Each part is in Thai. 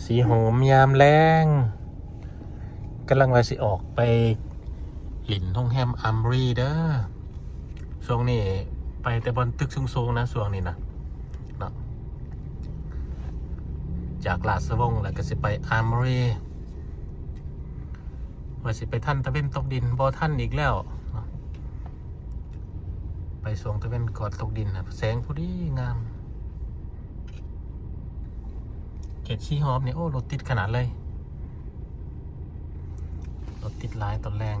สีหอมยามแรงกำลังว่าสิออกไปหลินท่องแฮมอัมรีเด้อช่วงนี้ไปแต่บนตึกสูงๆนะช่วงนี้นะเนาะจากลาดสะวงแล้วก็สิไปอัมรีว่าสิไปท่านตะเวนตกดินบ่ท่านอีกแล้วเนาะไปสวงตะเวนกอดตกดินนะแสงพอดีงามเขตชีฮอมเนี่ยโอ้รถติดขนาดเลยรถติดหลายตอนแรง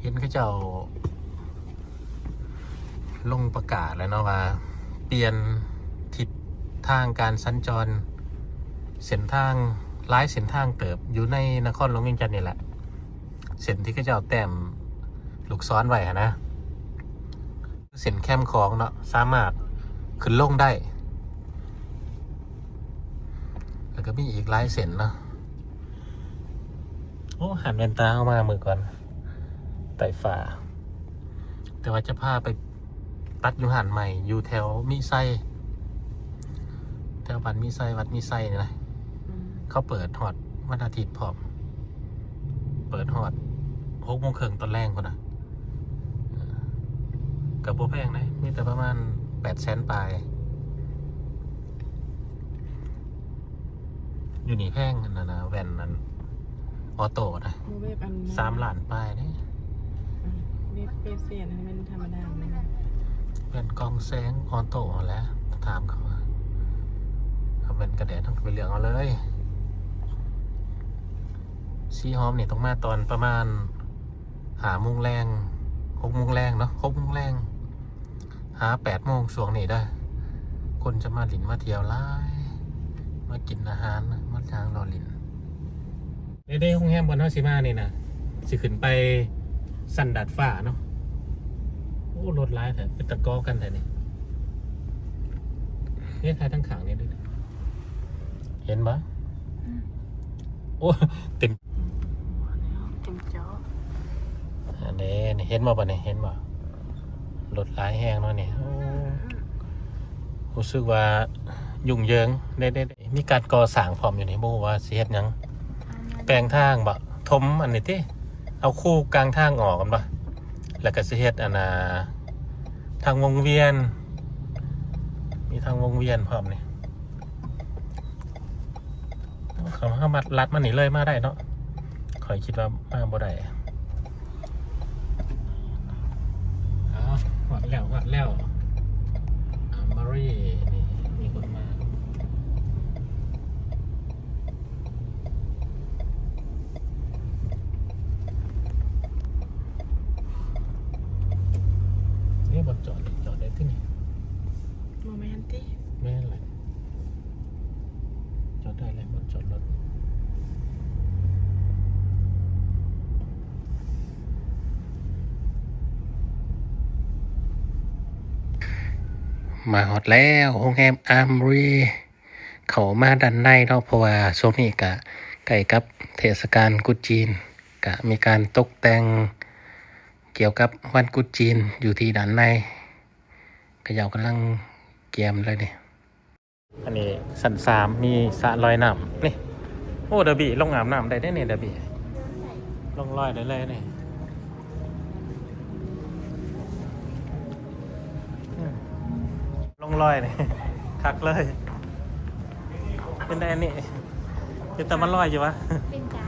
เห็นเขาเจ้าลงประกาศแล้วเนาะว่าเปลี่ยนทิศทางการสัญจรเส้นทางหลายเส้นทางเติบอยู่ในนครหลวงเวียงจันทร์นี่แหละเส้นที่เขาเจ้าแต้มลูกซ้อนไว้นะเส้นแคมของเนาะสามารถขึ้นลงได้แล้วก็มีอีกหลายเส้นเนาะโอ้หันแว่นตาเข้ามามือก่อนไต่ฝ่าแต่ว่าจะพาไปตัดอยู่หันใหม่อยู่แถวมิไซแถวบ้านมิไซวัดมิไซนี่นะเขาเปิดหอดวันอาทิตย์พร้อมเปิดหอด6:30ตอนแรกคนนะกับโบแพงนะมีแต่ประมาณ800,000ปลายอยู่นี่แพงนะแว่นนั้นออโต้นะ3 ล้านปลายเนี่ยเว็บเปเซียนมันธรรมดาเป็นกองแสงออโต้แล้วถามเขาว่าเขาเป็นกระแดดต้องไปเลือกเอาเลยซีฮอมเนี่ยต้องมาตอนประมาณ5 โมงแรง6 โมงแรงเนาะ6 โมงแรง8 โมงช่วงนี้ได้คนจะมาหลินมาเที่ยวไล่มากินอาหารมาทางรอหลินได้ห้องแฮมบนเฮาสิมานี่นะสิขึ้นไปสันดาดฟ้าเนาะโอ้รถร้ายแต่เป็นตะกอกันแต่นี่เนี่ยท้ายทั้งขางนี่ด้วยเห็นปะโอ้เต็มจออันนี้เห็นมาปะเนี่ยเห็นปะรถร้ายแห้งเนาะเนี่ยรู้สึกว่ายุ่งเหยิงได้มีการก่อสร้างพร้อมอยู่ในโบว่าเสียดยังแปลงทางบะทมอันนี้ที่เอาคู่กลางทางออกกันปะแล้วก็เสียดอันน่ะทางวงเวียนมีทางวงเวียนพร้อมเนี่ยเขาเข้ามาลัดมันหนีเลยมาได้เนาะคอยคิดว่ามาบ่ได้วัดแล้วมารีนี่มีคนมานี่บดจอดได้ที่นี่โมเมนตี้ไม่อะไรจอดได้เลยบดจอดรถมาฮอดแล้วโรงแรมอัมรีเขามาด้านในเนาะเพราะว่าช่วงนี้กะใกล้กับเทศกาลกุดจีนกะมีการตกแต่งเกี่ยวกับวันกุดจีนอยู่ที่ด้านในก็ยาวกำลังเกียมเลยนี่อันนี้สัน3มีสระลอยน้ำนี่โอ้เดบีลงอาบน้ำได้เนี่ยเดบีลงลอยได้เลยนี่ลงลอยนี่คักเลยเป็นได้นี่เป็นแต่มันลอยอยู่วะเป็นจ้า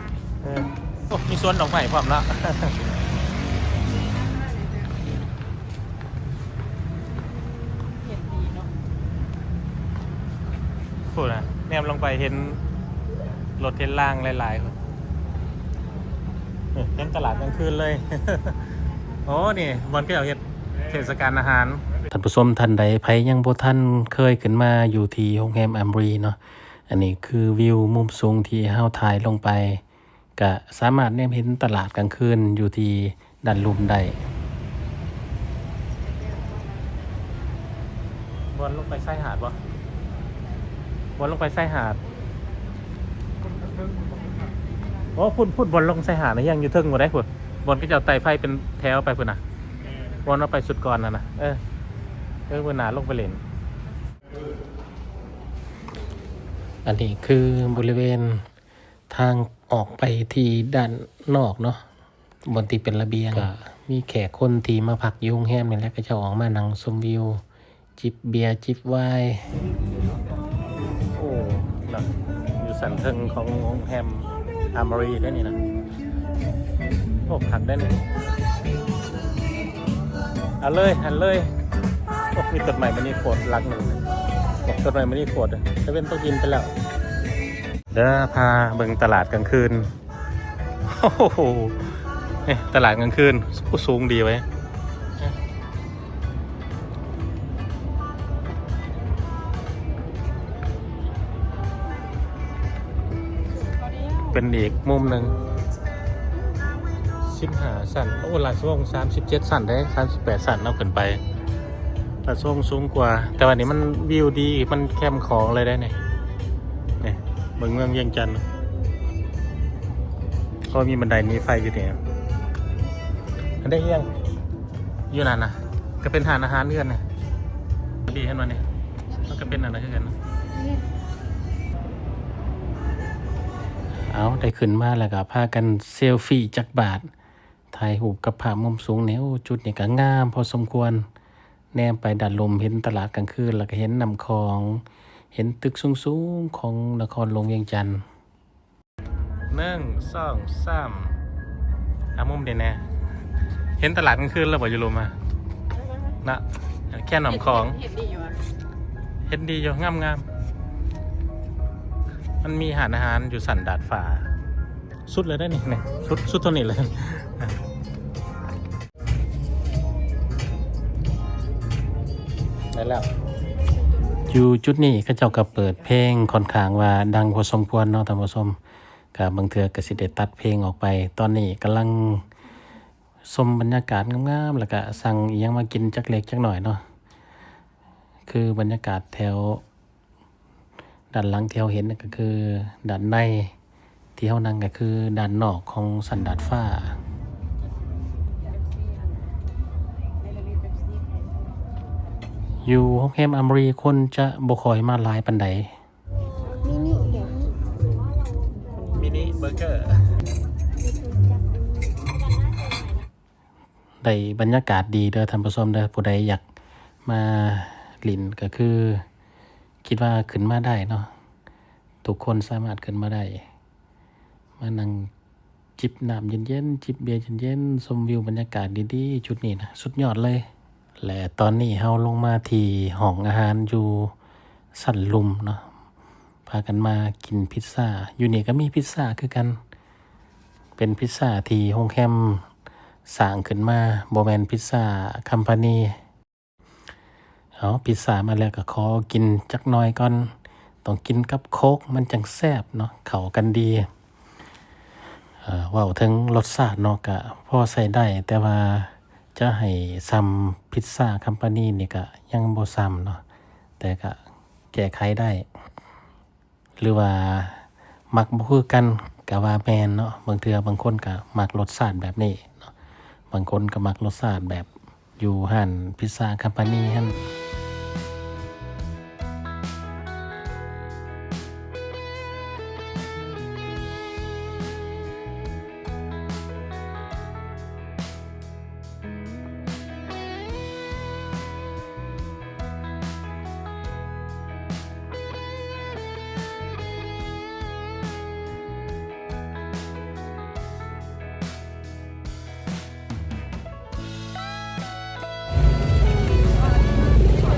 โอ้มีสวนดอกไม้พร้อมแล้วเห็นดีเนาะพูดนะแนมลงไปเห็นรถเทนล่างหลายๆคนเห็นตลาดกลางคืนเลยโอ้นี่วันก็อยากเห็นเทศกาลอาหารท่านผู้ชมท่านใดไผยังบ่ท่านเคยขึ้นมาอยู่ที่โรงแรมอัมรีเนาะอันนี้คือวิวมุมสูงที่เฮาถ่ายลงไปก็สามารถแนมเห็นตลาดกลางคืนอยู่ที่ด้านลุ่มได้บนลงไปชายหาดบ่บนลงไปชายหาดโอ้พูดบนลงชายหาดนะยังอยู่เทิงบ่ได้พุ่นบนก็จะไต่ไฟเป็นแถวไปพุ่นน่ะบนเอาไปสุดก่อนนะเบนหนาลงไปเล่น อันนี้คือบริเวณทางออกไปที่ด้านนอกเนาะบนที่เป็นระเบียงก็มีแขกคนที่มาพักอยุ่โรงแรมนี่แหละก็จะออกมานั่งชมวิวจิบเบียร์จิบไวน์โอ้นะอยู่สันเทิงของโรงแรมอาร์มารีด้วยนี่นะโอ้พักได้เลยอันเลยโอ้มีจดหมายมานี่โคตรรักหนึ่งบอกจดหมายมานี่โคตรจะเป็นต้องกินไปแล้วเด้อพาเบิ่งตลาดกลางคืนโอ้โหตลาดกลางคืนสูงดีไว้เป็นอีกมุมหนึ่ง15 สั่นโอ้ลาช่วง37 สั่นได้38 สั่นเอาขึ้นไปลาช่วงสูงกว่าแต่วันนี้มันวิวดีมันแคมของเลยได้เนี่ยเมืองเวียงจันทร์ก็มีบันไดมีไฟอยู่เนี่ยอันได้ยังอยู่นั่นนะก็เป็นทานอาหารเพื่อนเนี่ยดีขึ้นมาเนี่ยมันก็เป็นอะไรขึ้นกันเอาได้ขึ้นมาแล้วก็พากันเซลฟี่จักบาทถ่ายรูปกับภาพมุมสูงเนี่ยจุดนี่ก็งามพอสมควรแนมไปดัดลมเห็นตลาดกลางคืนแล้วก็เห็นน้ำคลองเห็นตึกสูงๆของนครหลวงเวียงจันทร์1 2 3มุมเด่นแน่เห็นตลาดกลางคืนแล้วบ่อยู่ลมมานะแค่น้ำคลองเห็นดีอยู่งามมันมีอาหารอยู่สันดาดฟ้าสุดเลยได้นี่สุดตัวนี้เลยได้แล้วอยู่จุดนี้ก็เจ้าก็เปิดเพลงค่อนข้างว่าดังพอสมควรเนาะท่านผู้ชมกับบางเทื่อก็สิได้ตัดเพลงออกไปตอนนี้กำลังชมบรรยากาศงามๆแล้วก็สั่งอีหยังมากินจักเล็กจักหน่อยเนาะคือบรรยากาศแถวด้านหลังที่เราเห็นก็คือด้านในที่เรานั่งก็คือด้านนอกของสันดาดฟ้าอยู่โรงแรมอาร์มารีคนจะบ่ค่อยมาหลายปานใดมินิเบอร์เกอร์ได้บรรยากาศดีเด้อท่านผู้ชมเด้อผู้ใดอยากมาลินก็คือคิดว่าขึ้นมาได้เนาะทุกคนสามารถขึ้นมาได้มานั่งจิบน้ำเย็นๆจิบเบียร์เย็นๆชมวิวบรรยากาศดีๆจุดนี้นะสุดยอดเลยและตอนนี้เฮาลงมาที่ห้องอาหารอยู่สันลุมเนาะพากันมากินพิซซ่าอยู่นี่ก็มีพิซซ่าคือกันเป็นพิซซ่าที่โรงแรมสร้างขึ้นมาบ่แม่นพิซซ่าคัมพานีเอาพิซซ่ามาแล้วก็ขอกินจักหน่อยก่อนต้องกินกับโค้กมันจังแซ่บเนาะเข้ากันดีว่าถึงรสชาติเนาะก็พอใส่ได้แต่ว่าจะให้ซ้ำพิซซ่าคัมพานีนี่ก็ยังบ่ซ้ำเนาะแต่ก็แก้ไขได้หรือว่ามักบ่คือกันก็ว่าแม่นเนาะบางเทื่อบางคนก็มักรสชาติแบบนี้เนาะบางคนก็มักรสชาติแบบอยู่ห้านพิซซ่าคัมพานีหั่น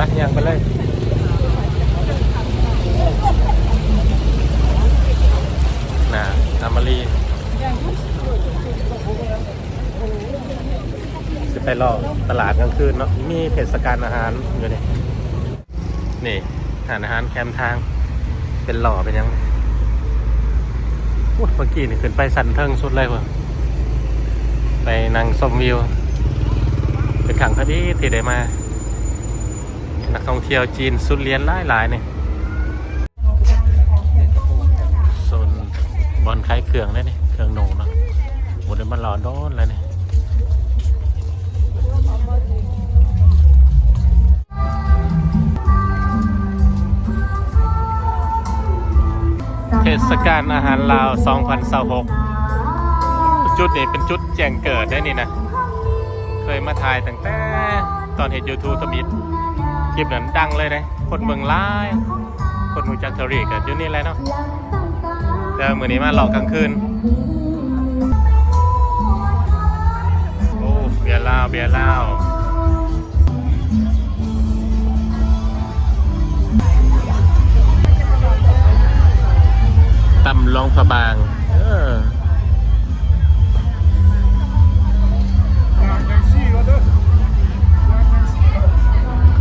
รักยังไปเลยนะอามารีสิไปรอตลาดกลางคืนเนาะมีเทศกาลอาหารอยู่นี่อาหารแคมทางเป็นหล่อเป็นยังเมื่อกี้นี่ขึ้นไปสันเทิงสุดเลยว่ะไปนั่งชมวิวเป็นขังพอดีที่ได้มานักท่องเที่ยวจีนสุดเลียนหลายเนี่ยโซนบอลคล้ายเครื่องเลยเนี่ยเครื่องโหนงเนาะหมดเลยมันหล่อโดนเลยเนี่ย เทศกาลอาหารลาว2026จุดนี้เป็นจุดแจ้งเกิดได้นี่นะ เคยมาถ่ายตั้งแต่ตอนเห็น YouTube ทมิดคลิปนั้นดังเลยนะคนเมืองหลาย คนหูจักเทอรี่กันอยู่นี่แหละเนาะแต่มื้อนี้มาหลอกกลางคืน โอ้เบียร์ลาวเบียร์ลาวตำลองพะบาง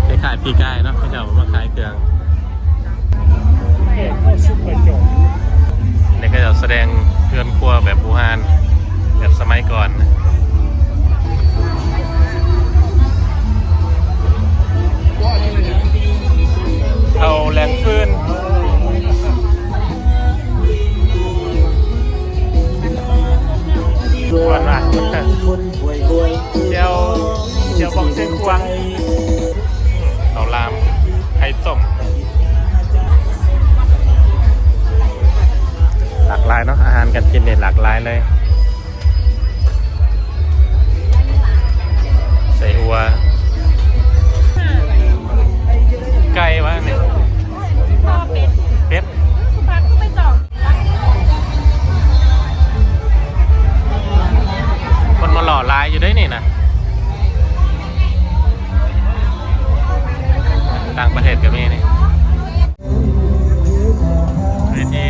ไปขายปีกายเนาะเขาจะเอามาขายเครื่องนี่ก็จะแสดงเรือนครัวแบบบูฮานแบบสมัยก่อนนะเอาแรงฟืนส่วนว่ะเจียวบองเส้นควงข้าวหลามไข่ต้มหลากหลายเนาะอาหารการกินเนี่ยหลากหลายเลยใส่อัวไก่วะเนี่ยเป็ดพักก็ไปจอง คนมาหล่อลายอยู่ด้วยนี่นะต่างประเทศก็มีนี่เวที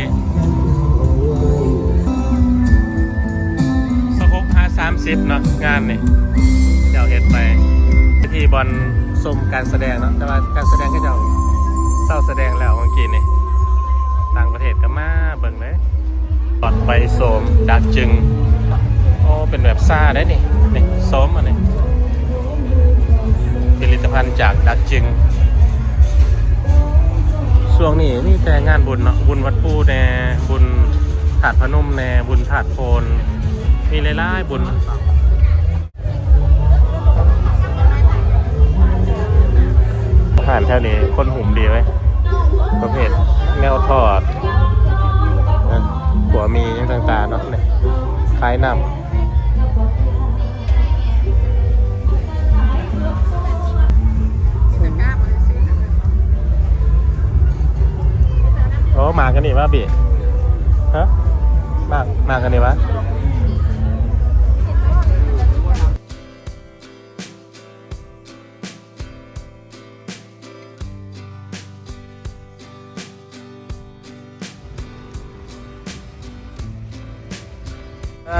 26/30เนาะงานนี่เจ้าเห็ดไปเวทีบอลชมการแสดงเนาะแต่ว่าการแสดงก็เจ้าเศร้าแสดงแล้วเมื่อกี้นี่ต่างประเทศก็มาเบิ่งเลยตอนไปโสมดักจึงโอ้เป็นแบบซ่าได้นี่นี่โสมอันนี้ผลิตภัณฑ์จากดักจึงช่วงนี้มีแต่งานบุญเนาะบุญวัดปูแน่บุญถาดพนมแน่บุญถาดโพนมีหลายๆบุญอาหารแถวนี้คนหุ่มดีไหมประเภทแนวทอดหัวมีอย่างต่างๆเนาะเนี่ยคล้ายน้ำโอ้มากันนี่วะบีฮะมากันนี่วะ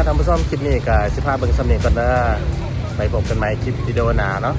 ทำผู้ชมคลิปนี้กับชิพาเบิ้งสำเนียงก่อนนะไปพบกันใหม่คลิปวิดีโอหน้าเนาะ